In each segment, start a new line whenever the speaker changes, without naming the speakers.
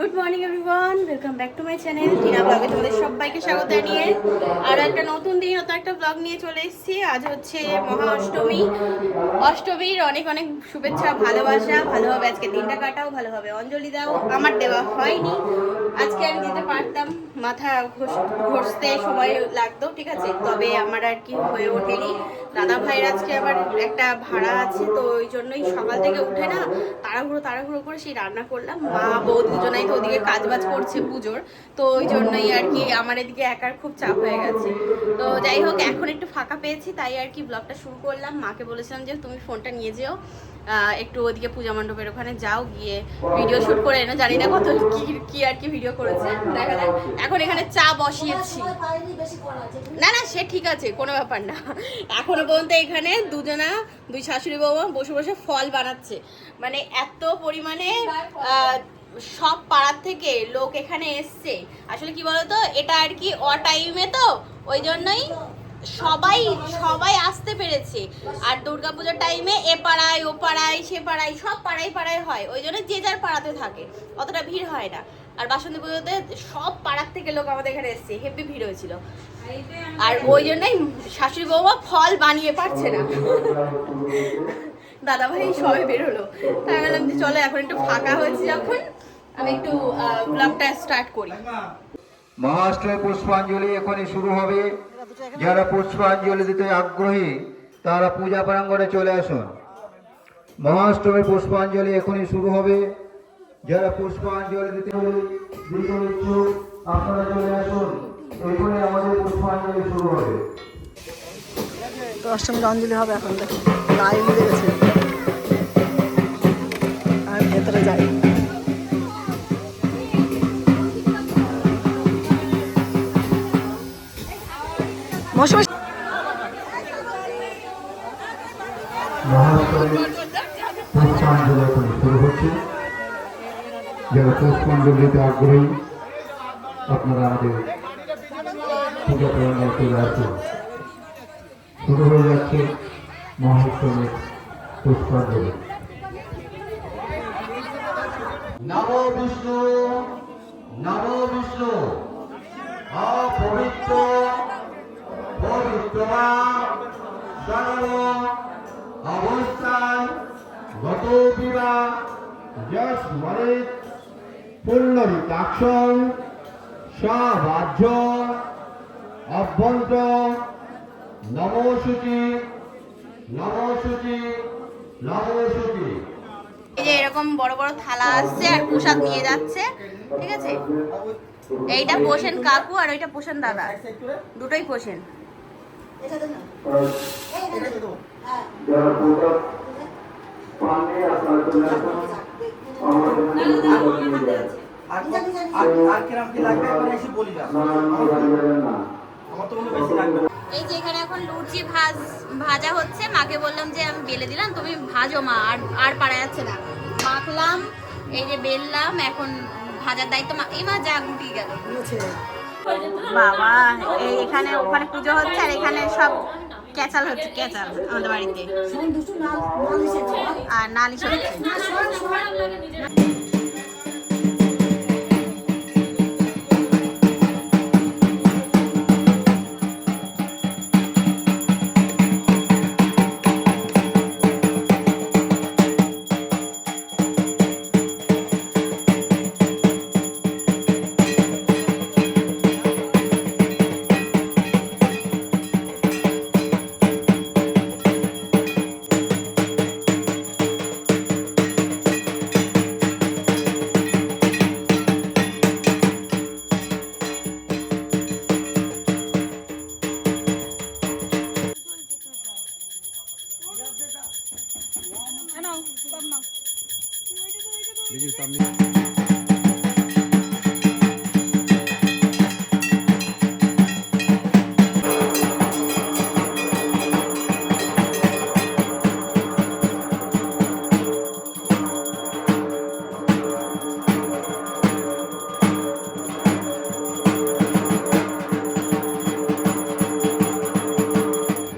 Good morning everyone, welcome back to my channel Tina ব্লগে তোমাদের সবাইকে স্বাগত জানিয়ে আর একটা নতুন দিন নতুন একটা ব্লগ নিয়ে চলে এসেছি। আজ হচ্ছে মহা অষ্টমী। অষ্টমীর অনেক অনেক শুভেচ্ছা, ভালোবাসা। ভালোভাবে আজকে দিনটা কাটাও, ভালোভাবে অঞ্জলি দাও। আমার দেওয়া হয়নি, আজকে আমি দিতে পারতাম, মাথা ঘষতে সময় লাগতো, ঠিক আছে, তবে আমার আর কি হয়ে ওঠেনি। দাদা ভাইয়ের আজকে আবার একটা ভাড়া আছে, তো ওই জন্যই সকাল থেকে উঠে না তাড়াহুড়ো করে সেই রান্না করলাম। মা বউ দুজনাই তো ওদিকে কাজবাজ করছে পুজোর, তো ওই জন্যই আর কি আমার এদিকে একার খুব চাপ হয়ে গেছে। তো যাই হোক, এখন একটু ফাঁকা পেয়েছি, তাই আর কি ব্লগটা শুরু করলাম। মাকে বলেছিলাম যে তুমি ফোনটা নিয়ে যেও, একটু ওদিকে পূজা মণ্ডপের ওখানে যাও, গিয়ে ভিডিও শুট করে এনো। জানি না কত কি আর কি ভিডিও করেছে, দেখা যাক। এখন এখানে চা বসিয়েছি। না না, সে ঠিক আছে, কোনো ব্যাপার না। এখনো পর্যন্ত এখানে দুই শাশুড়ি বৌমা বসে বসে ফল বানাচ্ছে। মানে এত পরিমাণে সব পাড়ার থেকে লোক এখানে এসছে। আসলে কি বলতো, এটা আর কি টাইমে, তো ওই জন্যই সবাই আসতে পেরেছে। আর দুর্গাপূজার টাইমে এ পাড়ায় ও পাড়ায় সে পাড়ায় সব পাড়ায় হয়, ওই জন্য যে যার পাড়াতে থাকে, অতটা ভিড় হয় না। আর বাসন্তী পুজোতে সব পাড়ার থেকে লোক আমাদের এখানে এসছে, হেভি ভিড় হয়েছিল। আর ওই জন্যই শাশুড়ি বৌমা ফল বানিয়ে পারছে না। দাদা ভাই সবাই বেরোলো, তাই বললাম যে চলো এখন একটু ফাঁকা হয়েছে যখন, আমি একটু ব্লগটা স্টার্ট করি।
মহাষ্টমী পুষ্পাঞ্জলি এখনই শুরু হবে। যারা পুষ্পাঞ্জলি দিতে আগ্রহী তারা পূজা প্রাঙ্গণে চলে আসুন। মহাষ্টমী পুষ্পাঞ্জলি এখনই শুরু হবে। যারা পুষ্পাঞ্জলি দিতে ইচ্ছুক আপনারা চলে আসুন, এখনই আমাদের পুষ্পাঞ্জলি শুরু হবে।
অষ্টমীর অঞ্জলি হবে এখন, লাইভ মিলে গেছে। আমি ভেতরে যাই। মৌসুমী
পুষ্পাঞ্জলি এখন শুরু হচ্ছে। যারা পুষ্পাঞ্জলি দিতে আগ্রহী আপনারা আমাদের পূজা প্রাঙ্গণে চলে আসুন। শুরু হয়ে যাচ্ছে মহাষ্টমীর পুষ্পাঞ্জলি। নমো বিষ্ণু নমো বিষ্ণু অপবিত্র পবিত্রমা সর্ব অবস্থান গত বিবাহ যস্মরিত পুণ্যরিতাক্ষণ সবাহ্য অভ্যন্ত নমশুচি নমশুচি নমশুচি।
এই যে এরকম বড় বড় থালা আসছে আর প্রসাদ নিয়ে যাচ্ছে, ঠিক আছে। এইটা পোষেন কাকু আর ওইটা পোষেন দাদা, দুটোই পোষেন। এই যে এখানে এখন লুচি ভাজা হচ্ছে। মাকে বললাম যে আমি বেলে দিলাম, তুমি ভাজো মা, আর পারা যাচ্ছে না। মাখলাম, এই যে বেললাম, এখন ভাজার দায়িত্ব মা। এই মা যা গুটিয়ে গেল বাবা। এই এখানে ওখানে পুজো হচ্ছে আর এখানে সব ক্যাচাল হচ্ছে, ক্যাচাল আমাদের বাড়িতে আর নালিশ হচ্ছে।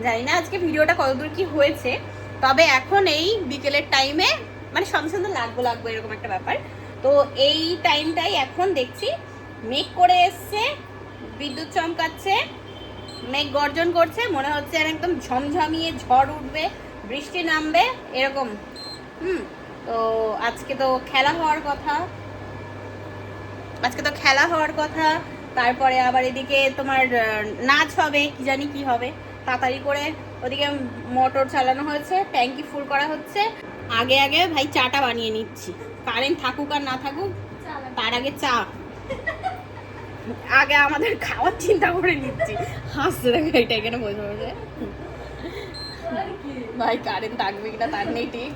জানি না আজকে ভিডিওটা কতদূর কি হয়েছে, তবে এখন এই বিকেলের টাইমে মানে সন্ধ্যা লাগবো এরকম একটা ব্যাপার। তো এই টাইমটাই এখন দেখছি মেঘ করে এসছে, বিদ্যুৎ চমকাচ্ছে, মেঘ গর্জন করছে, মনে হচ্ছে আর একদম ঝমঝমিয়ে ঝড় উঠবে, বৃষ্টি নামবে এরকম। তো আজকে তো খেলা হওয়ার কথা, তারপরে আবার এদিকে তোমার নাচ হবে, কি জানি কি হবে। তাড়াতাড়ি করে ওদিকে মোটর চালানো হয়েছে, ট্যাঙ্কি ফুল করা হচ্ছে। আগে আগে ভাই চাটা বানিয়ে নিচ্ছি, কারেন্ট থাকুক আর না থাকুক, তার আগে চা আগে আমাদের খাওয়ার চিন্তা করে নিচ্ছি। হাসছে দেখো এটা এখানে বসে বসে, ভাই কারেন্ট থাকবে কিনা তার নেই ঠিক।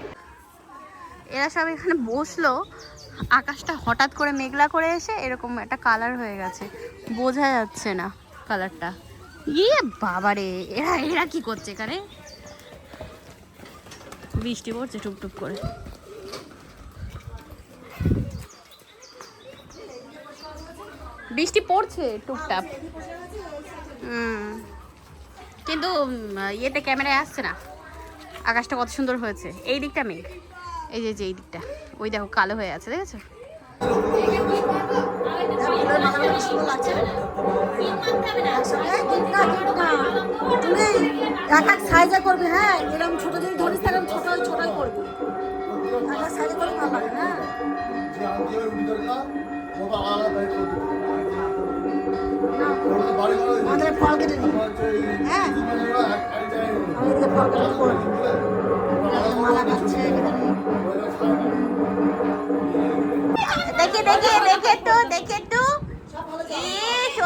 এরা সব এখানে বসলো, আকাশটা হঠাৎ করে মেঘলা করে এসে এরকম একটা কালার হয়ে গেছে, বোঝা যাচ্ছে না কালারটা। ইয়ে বাবারে, এরা কি করছে এখানে? বৃষ্টি পড়ছে টুকটুক করে। বৃষ্টি পড়ছে টুকটাক, কিন্তু ইয়েতে ক্যামেরায় আসছে না। আকাশটা কত সুন্দর হয়েছে, এই দিকটা মেঘ, এই যে এই দিকটা ওই দেখো কালো হয়ে আছে, দেখেছো?
এক এক সাইজে করবি, হ্যাঁ এরকম ছোট যদি ধরিস তাহলে ছোটই করবি, এক এক সাইজে করবি ভালো লাগে। হ্যাঁ আমাদের ফল কেটে নিই, হ্যাঁ আমি এদিকে ফল কেটে করে দিই, মালা কাটছে
দেখে তো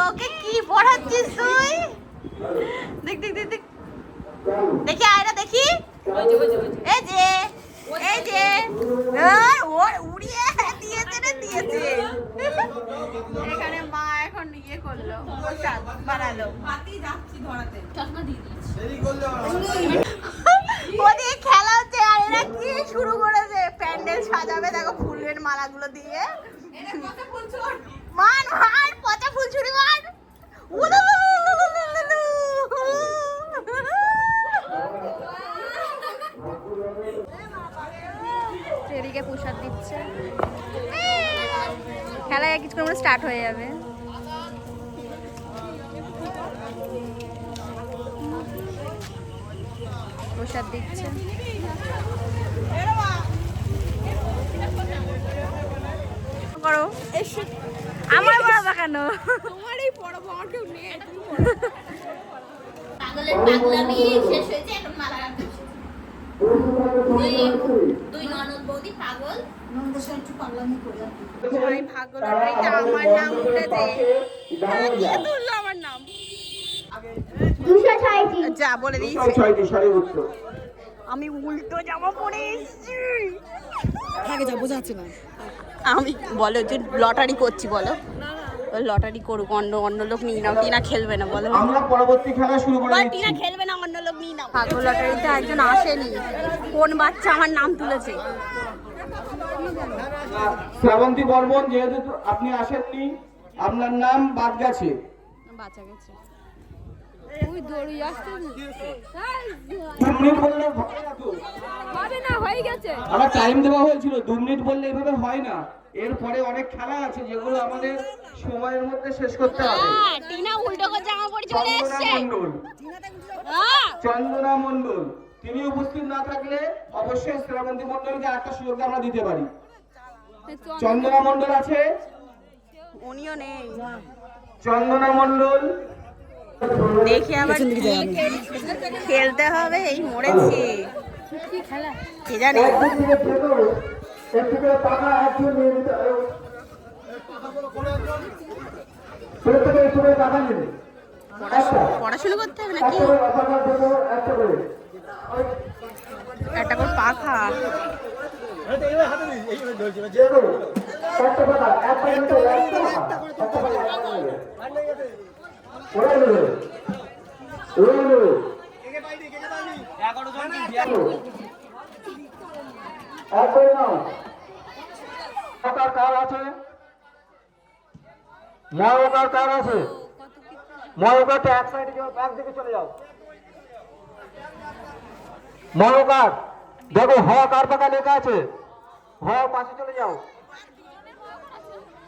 ওকে কি পড়াচ্ছিস তুই? দেখ দেখি আয়রা দেখি, এই যে ও উড়িয়ে দিয়েছে। এখানে মা এখন ইয়ে করলো, প্রসাদ বানালো, চশমা দিয়ে ওদিকে খেলা হচ্ছে আর এরা কি শুরু করেছে, প্যান্ডেল সাজাবে দেখো ফুলের মালাগুলো দিয়ে। মার পচা ফুল ছুরি মার। এদিকে প্রসাদ দিচ্ছে, খেলায় কিছুক্ষণ পরে স্টার্ট হয়ে যাবে। প্রসাদ দিচ্ছে, করো আমার পড়াবা কেন? তোমারই পড়াবো, আমার কেউ নেই। পাগলের পাগলামি শেষ হয়েছে, এখন মালা রাখতে দুই ননদ বৌদি পাগল,
নন্দের সঙ্গে একটু পাগলামি করে আর কি।
ভাই ভাগ্য লটারিতে আমার নাম উঠেছে, কে তুললো আমার নাম? 260 যা বলে দিয়েছি, আমি উল্টো জামা পরে এসেছি।
আগে যা বোঝা যাচ্ছে না,
আমি বলো যে লটারি করছি, বলো লটারি করুক, অন্য লোক নিয়ে নাও, টিনা খেলবে না, বলো
আমরা পরবর্তী খেলা শুরু করে দিচ্ছি।
টিনা খেলবে না, অন্য লোক নিয়ে নাও। ভাগ্য লটারিতে একজন আসেনি, কোন বাচ্চা আমার নাম তুলেছে?
শ্রাবন্তী বর্মন, যেহেতু আপনি আসেননি আপনার নাম বাদ গেছে।
বাচ্চা গেছে,
ওই দড়ি আসছে 2 মিনিট বললে হবে না, হয়ে গেছে, আমার টাইম দেওয়া হয়েছিল 2 মিনিট বললে এভাবে হয় না। এরপরে অনেক খেলা আছে যেগুলো আমাদের সময়ের মধ্যে শেষ করতে হবে।
টিনা উল্টো করে জামা পরে চলে এসেছে।
চন্দনা মণ্ডল তিনি উপস্থিত না থাকলে অবশ্যই শ্রাবন্তী মণ্ডলকে একটা সুযোগ আমরা দিতে পারি। চন্দনা মণ্ডল আছে?
উনিও নেই।
চন্দনা মণ্ডল
দেখি আবার খেলতে হবে, এই মরেছি কি জানি। পড়াশোনা করতে হবে নাকি? একটা করে পাখা,
কার আছে? মহাকার কার আছে? মহাকারটা এক সাইডে যাও, ব্যাক দিকে চলে যাও। মহাকার দেখো, হ কার পাকা লেখা আছে, হ পাশে চলে যাও।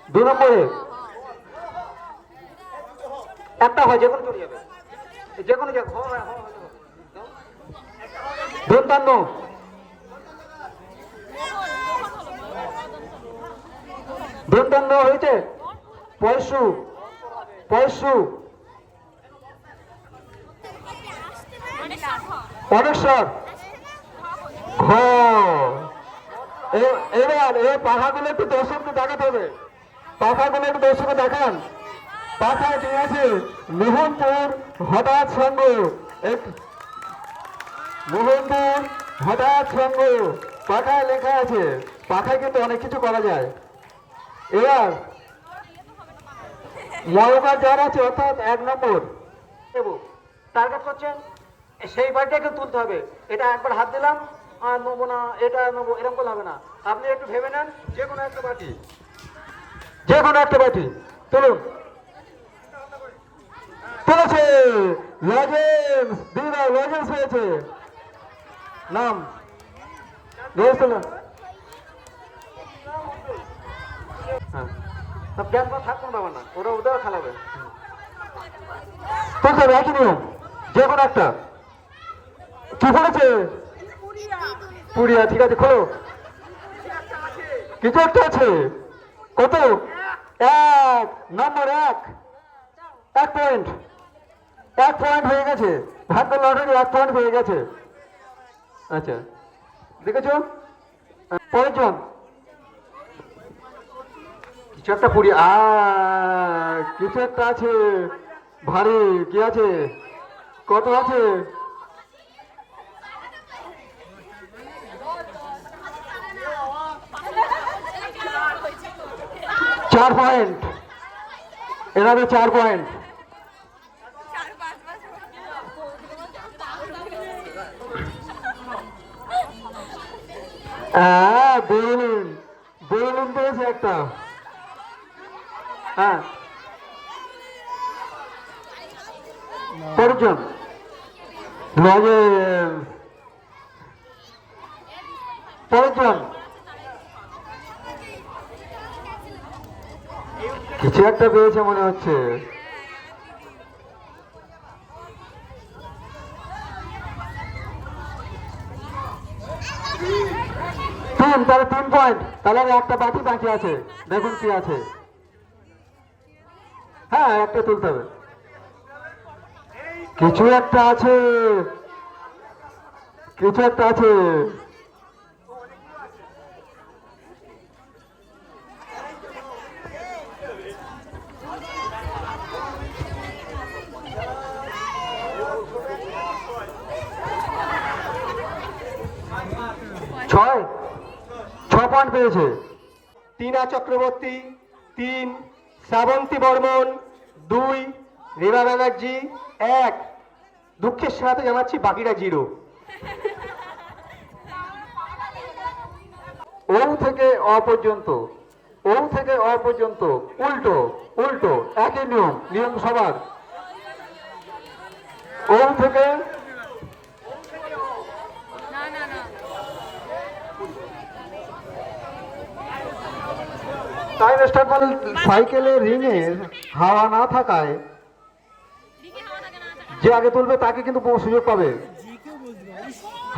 2 নম্বরে একটা হয়, যে কোনো চলে যাবে, যে কোনো জায়গা। দন্তান্ন, দন্তান্ন হয়েছে। পয়সু, পয়সু, অনেশ্বর, ঘ। এবার এই পাখাগুলো একটু দর্শককে দেখাতে হবে, পাখাগুলো একটু দর্শককে দেখান। পাখা ঠিক আছে, মোহনপুর হঠাৎ সঙ্গ, মোহনপুর হঠাৎ সঙ্গ পাখায় লেখা আছে। পাখায় কিন্তু অনেক কিছু করা যায়। এবার ময়ূকার যার আছে, অর্থাৎ 1 নম্বর টার্গেট করছেন, সেই বাড়িটাকে তুলতে হবে। এটা একবার হাত দিলাম আর নেবো না, এটা নেবো, এরকম করলে হবে না। আপনি একটু ভেবে নেন, যে কোনো একটা বাটি, যে কোনো একটা বাটি তুলুন। তুলেছে লজেন্স, দিদা লজেন্স হয়েছে। নাম তুলুন। হ্যাঁ, ব্যাস বা থাকুন বাবা না, ওরা ওদেরও খেলাবে। তুলতে হবে, একই নিয়ম, যে কোনো একটা। কি করেছে? পুরিয়া, ঠিক আছে, খোলো। কিছু একটা আছে, কত? 1 নম্বর, 1 পয়েন্ট, 1 পয়েন্ট হয়ে গেছে। ভাগ্য লটারি 1 পয়েন্ট হয়ে গেছে। আচ্ছা, দেখেছো? পরের জন কিছু একটা পুরিয়া, কিছু একটা আছে ভারী। কি আছে? কত আছে? 4 পয়েন্ট, এনাদের 4 পয়েন্ট। বেলুন, বেলুন পেয়েছে একটা। হ্যাঁ, পরের পরের কিছু একটা পেয়েছে মনে হচ্ছে। তাহলে 3 পয়েন্ট। তাহলে একটা বাকি বাকি আছে, দেখুন কি আছে। হ্যাঁ, একটা তুলতে হবে, কিছু একটা আছে, কিছু একটা আছে। ছয় পয়েন্ট পেয়েছে। টিনা চক্রবর্তী 3, শ্রাবন্তী বর্মন 2, রেবা ব্যানার্জি 1। দুঃখের সাথে জানাচ্ছি বাকিটা 0। ও থেকে অ পর্যন্ত, ও থেকে অ পর্যন্ত উল্টো উল্টো, একই নিয়ম, নিয়ম সবার। ও থেকে টাইম স্টার্ট বলে সাইকেলের রিংয়ের হাওয়া না থাকায় যে আগে তুলবে তাকে কিন্তু সুযোগ পাবে।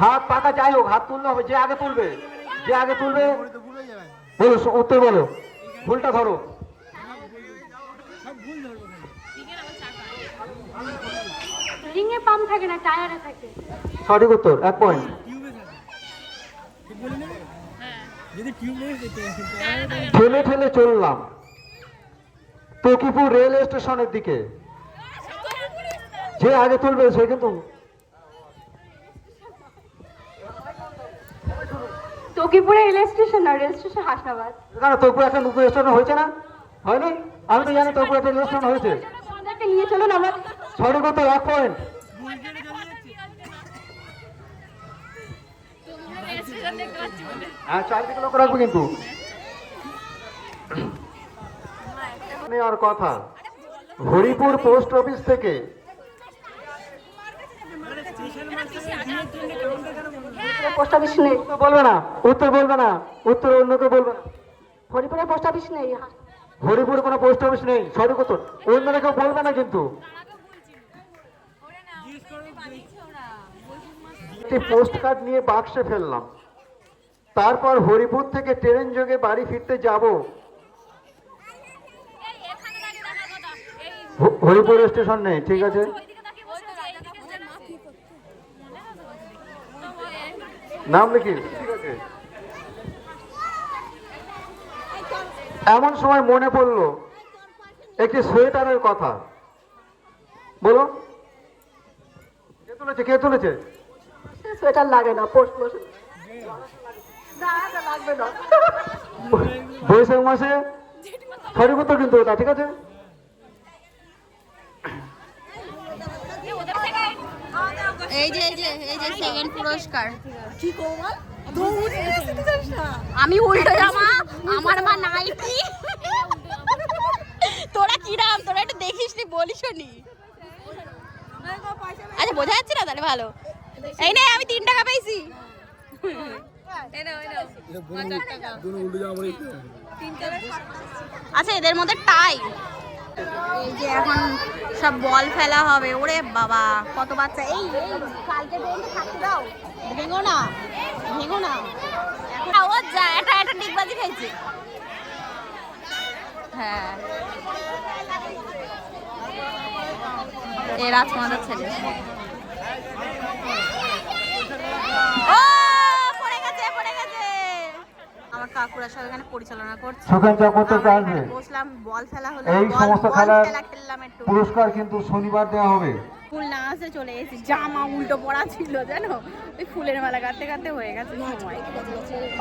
হাত পাকা যাই হোক, হাত তুললে হবে। যে আগে তুলবে, যে আগে তুলবে, বলো উত্তর বলো, ভুলটা ধরো।
রিংয়ে পাম্প থাকে না, টায়ারে থাকে।
সঠিক উত্তর, 1 পয়েন্ট। ঠেলে ঠেলে চললাম তকিপুর রেল স্টেশনের দিকে। যে আগে তুলবে সে কিন্তু।
তকিপুরে রেল স্টেশন না, রেল স্টেশন হাসনাবাদ।
না, তকিপুর একটা নতুন স্টেশন হয়েছে না? হয়নি? আমি তো জানি তকিপুর একটা রেল স্টেশন হয়েছে।
নিয়ে চলুন আমরা।
সঠিক উত্তর, 1 পয়েন্ট। হ্যাঁ, চারিদিকে লক্ষ্য রাখবো কিন্তু। নেওয়ার কথা হরিপুর পোস্ট অফিস থেকে
পোস্ট অফিস নেই,
বলবে না, উত্তর বলবে না, উত্তর অন্য কেউ বলবে না।
হরিপুরে পোস্ট অফিস নেই।
হরিপুরে কোনো পোস্ট অফিস নেই, সঠিক উত্তর। অন্যরা কেউ বলবে না কিন্তু। একটি পোস্ট কার্ড নিয়ে বাক্সে ফেললাম, তারপর হরিপুর থেকে ট্রেন যোগে বাড়ি ফিরতে যাব। হরিপুর স্টেশন নেই, ঠিক আছে। নাম লিখি, ঠিক আছে। এমন সময় মনে পড়লো একটি সোয়েটারের কথা। বলো, কে তুলেছে?
সোয়েটার লাগে না, পোস্ট মাসে লাগবে না।
বৈশাখ মাসে, সঠিক উত্তর কিন্তু ওটা, ঠিক আছে।
এই যে সেকেন্ড পুরস্কার।
কি করবো?
আমি উল্টো জামা, আমার মা নাইটি। তোরা কিরাম, তোরা একটু দেখিস নি, বলিস নি। আচ্ছা বোঝা যাচ্ছে না, তাহলে ভালো। এই নে, আমি 3 টাকা পেয়েছি। আচ্ছা, এদের মধ্যে টাই। এই যে এখন সব বল ফেলা হবে। ওরে বাবা, কত বাচ্চা! এই কালকে পর্যন্ত থাকতে দাও, ভেঙো না। এখন ও যা, এটা ডিগবাজি খাইছে। হ্যাঁ, এই রাজকুমারের ছেলে। ও পড়ে গেছে। আমার কাকুরা সব এখানে পরিচালনা করছে।
সুখেন চক্রবর্তী আসবে।
বসলাম, বল ফেলা হলো।
এই সমস্ত খেলার
খেললাম একটু।
পুরস্কার কিন্তু শনিবার দেওয়া হবে।
ফুল না আসে চলে এসেছি, জামা উল্টো পড়া ছিল জানো, ওই ফুলের মালা কাটতে হয়ে গেছে সময়।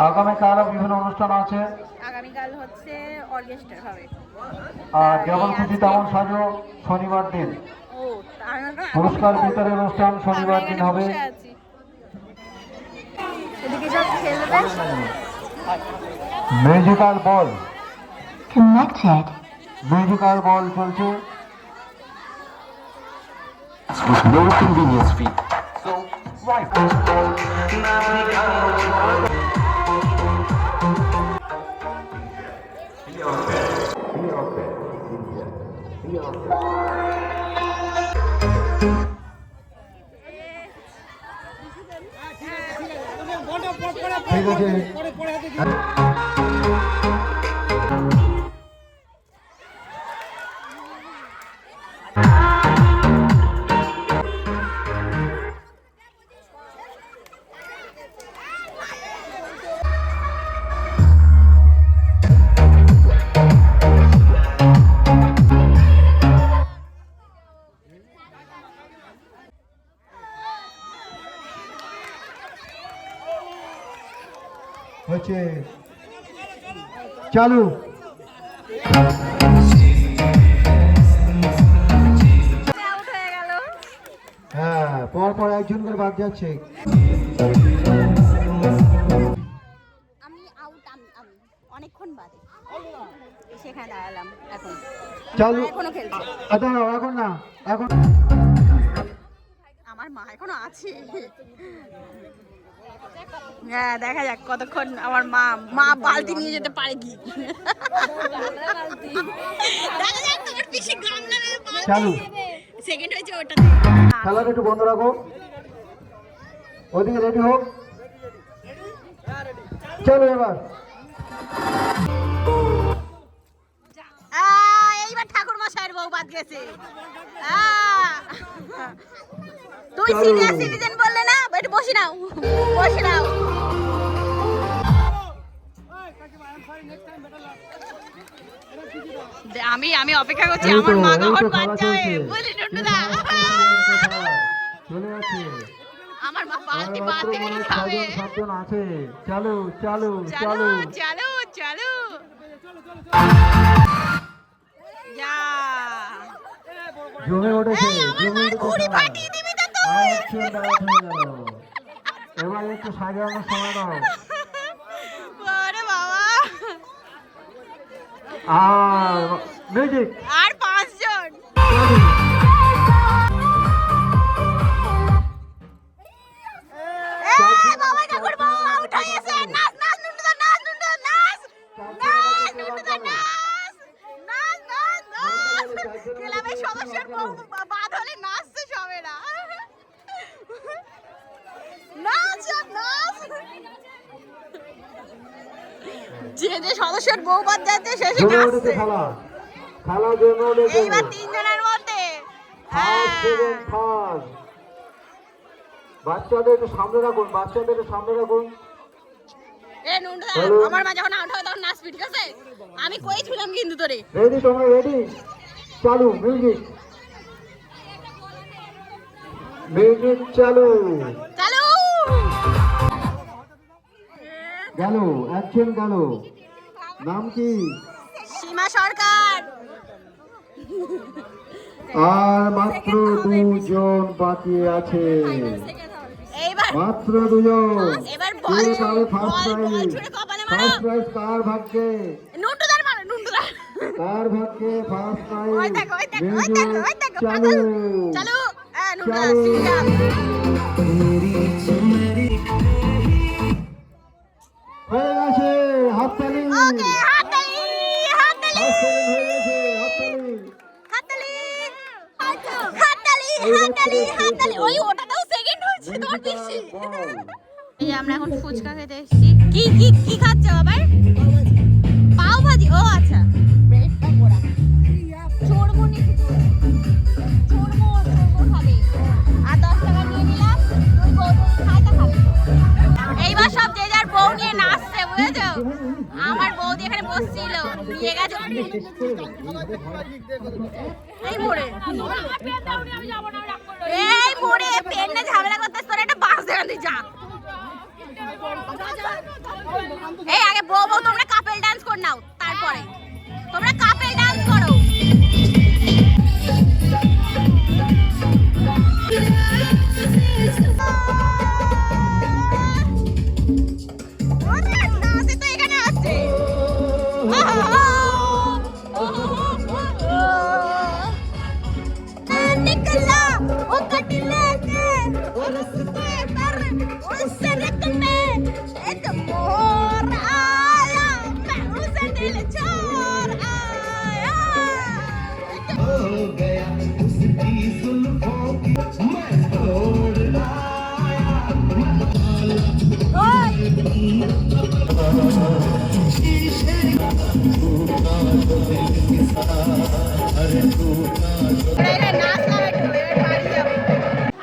আগামীকাল বিভিন্ন অনুষ্ঠান আছে,
আগামীকাল হচ্ছে অর্কেস্ট্রা হবে।
আর যেমন খুশি তেমন সাজো শনিবার দিন।
ও,
পুরস্কার বিতরণের অনুষ্ঠান শনিবার দিন হবে।
এদিকে সব খেলবে।
মিউজিক্যাল বল চলছে।
with no convenience fee. So, why?
ঠিক আছে। হচ্ছে চালু।
আউট হয়ে গেল।
হ্যাঁ, পর একজন করে বাদ যাচ্ছে।
আমি আউট, আমি অনেকক্ষণ বাদে সেখানে দাঁড়ালাম। এখন
চালু।
এখনো খেলছে।
দাঁড়াও, এখন না, এখন
আমার মা এখনো আছে। হ্যাঁ, দেখা যাক কতক্ষণ আমার মা বালতি নিয়ে যেতে পারে কি। দেখা যাক, তোমার পিছে গামলা নিয়ে বালতি
চালু।
নেবে। সেকেন্ড হয়েছে ওটাতে।
খেলাটা একটু বন্ধ রাখো, ওদিকে রেডি হোক। চলো এবার।
এইবার ঠাকুর মশাইয়ের বউ বাদ গেছে। তুমি
চলো।
সিনিয়র সিটিজেন বললে না, একটু বসে নাও। আমি অপেক্ষা করছি
এই তো,
আমার মা
এই তো
কখন
খেলা
বাচ্চা হবে।
চলছে।
বুঝলি টুটুদা,
চলে যাচ্ছে।
আমার মা বালতি
আর
বালতি
মাত্র
নিয়ে
মনে হয়
খাবে।
6জন আছে। চালু।
চালু। যা,
জমে উঠেছে,
এই আমার
জমে
মার
উঠেছে
ঘুড়ি
খেলা।
ফাটিয়ে দিবি তো তুই।
আর একটু ডাউট হয়ে গেল। এবার একটু সাজানোর সময় দাও।
ওরে বাবা,
আর মিউজিক।
আর 5 জন। বাবা ঠাকুর বউ আউট হয়ে গেছে। নাচ নাচ টুটুদা, নাচ টুটুদা, নাচ। নাচ টুটুদা, নাচ। ক্লাবের সদস্যের বউ বাদ হলে নাচছে সবেরা। নাচ নাচ, যে যে সদস্যের বউ বাদ যাচ্ছে শেষে
জমে উঠেছে
নাচছে।
খেলা, খেলা জমে উঠেছে।
এইবার তিনজনের মধ্যে
First, second, third। বাচ্চাদের একটু সামনে রাখুন, বাচ্চাদের একটু সামনে রাখুন।
এ নুনটা, আমার মা যখন আউট হবে তখন নাচবি, ঠিক আছে? আমি কই ছিলাম কিন্তু তোরে।
রেডি, তোমরা রেডি? চালু মিউজিক, মিউজিক চালু।
চালু।
গেল, অ্যাকশন গেল। নাম কি?
সীমা সরকার।
আর মাত্র 2 জন বাকি আছে,
এইবার
মাত্র 2 জন।
এবার
কে
বল
পাবে ফার্স্ট
বল
প্রাইজ?
ছুড়ে কপালে মারো।
ফার্স্ট প্রাইজ কার ভাগ্যে?
নুনটুদার মারো, নুনটুদার।
কার ভাগ্যে ফার্স্ট
ওই
প্রাইজ?
দেখো, ওই দেখো, ওই দেখো, ওই দেখো,
চালু
চালু। নুনটুদা
চালু।
সিঙ্গাম।
হয়ে গেছে, হাততালি।
ওকে, হাততালি, হাততালি,
ফার্স্ট সেকেন্ড হয়ে গেছে, হাততালি।
হাততালি, হাততালি, হাততালি, হাততালি। ওই ওটাতেও সেকেন্ড হয়েছে, তোমার বেশি। এই যে আমরা এখন ফুচকা খেতে এসেছি। কি কি কি খাচ্ছ আবার? পাও ভাজি। ও আচ্ছা, ব্রেডটা গোড়া। চড়বো নাকি? চড়বো খাবে। আর 10 টাকা নিয়ে নিলাম, তুই বউ খাইতে খাবে। এইবার সব যে যার বউ নিয়ে নাচছে, বুঝেছো? আমার বৌদি এখানে বসছিল, নিয়ে গেছে এই মোড়ে। এই মোড়ে পেন না ঝামেলা করতেছ, তোর একটা বাস দেখান তুই যা। এই আগে বউ বউ তোমরা কাপেল ডান্স কর নাও, তারপরে তোমরা কাপেল ডান্স করো। নাচে তো এখানে আছে। निकला वो कटले के और उसके पर उस रक में एक मोर आया, मैं उसे दिल छोड़ आया। हो गया उसकी जुल्फों की मैं तोड़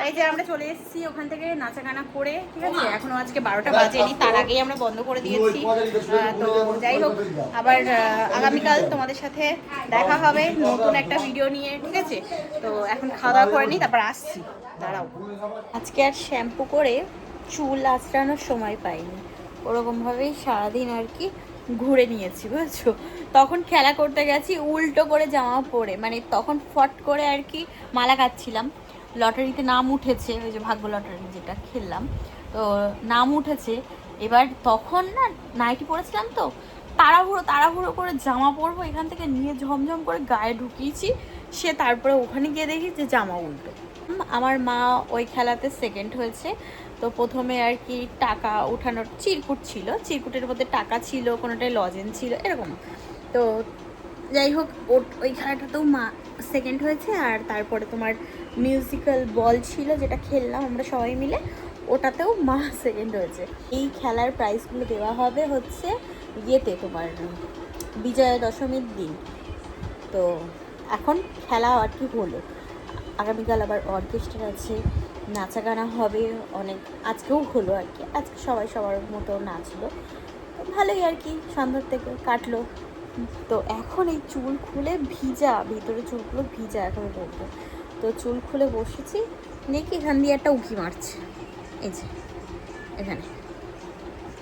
এই যে আমরা চলে এসেছি ওখান থেকে নাচা গানা করে, ঠিক আছে? এখনো আজকে 12টা বাজেনি, তার আগেই আমরা বন্ধ করে দিয়েছি। তো যাই হোক, আবার আগামীকাল তোমাদের সাথে দেখা হবে নতুন একটা ভিডিও নিয়ে, ঠিক আছে? তো এখন খাওয়া দাওয়া করে নিই, তারপর আসছি, দাঁড়াও। আজকে আর শ্যাম্পু করে চুল আঁচড়ানোর সময় পাইনি, ওরকমভাবেই সারাদিন আর কি ঘুরে নিয়েছি, বুঝছো? তখন খেলা করতে গেছি উল্টো করে জামা পরে, মানে তখন ফট করে আর কি মালা কাটছিলাম। লটারিতে নাম উঠেছে, ওই যে ভাগ্য লটারি যেটা খেললাম, তো নাম উঠেছে। এবার তখন না নাইটি পরেছিলাম, তো তাড়াহুড়ো করে জামা পরবো এখান থেকে নিয়ে ঝমঝম করে গায়ে ঢুকিয়েছি। সে তারপরে ওখানে গিয়ে দেখি যে জামা উল্টো। আমার মা ওই খেলাতে সেকেন্ড হয়েছে। তো প্রথমে আর কি টাকা উঠানোর চিরকুট ছিল, চিরকুটের মধ্যে টাকা ছিল, কোনোটায় লজেন ছিল, এরকম। তো যাই হোক, ওই খেলাটাতেও মা সেকেন্ড হয়েছে। আর তারপরে তোমার মিউজিক্যাল বল ছিল, যেটা খেললাম আমরা সবাই মিলে, ওটাতেও মা সেকেন্ড হয়েছে। এই খেলার প্রাইজগুলো দেওয়া হবে হচ্ছে ইয়েতে, তোমার বিজয়া দশমীর দিন। তো এখন খেলা আর কি হলো, আগামীকাল আবার অর্কেস্ট্রা আছে, নাচা গানা হবে অনেক, আজকেও হলো আর কি। আজকে সবাই সবার মতো নাচলো, ভালোই আর কি, সন্ধ্যার থেকে কাটলো। তো এখন এই চুল খুলে ভিজা, ভিতরে চুলগুলো ভিজা এখনো পর্যন্ত। তো চুল খুলে বসেছি, দেখি এখান দিয়ে একটা উঁকি মারছে, এই যে এখানে।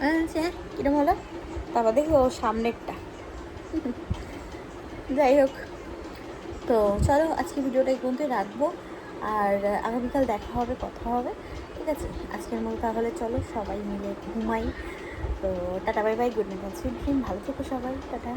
আচ্ছা কিরম হলো, তারপর দেখি ও সামনেরটা। যাই হোক, তো চলো আজকে ভিডিওটা এই পর্যন্তই রাখবো, আর আগামীকাল দেখা হবে, কথা হবে, ঠিক আছে? আজকের মতো তাহলে চলো সবাই মিলে ঘুমাই। তো tata, bye bye, good night, sweet dream, ভালো থেকো সবাই, টাটা।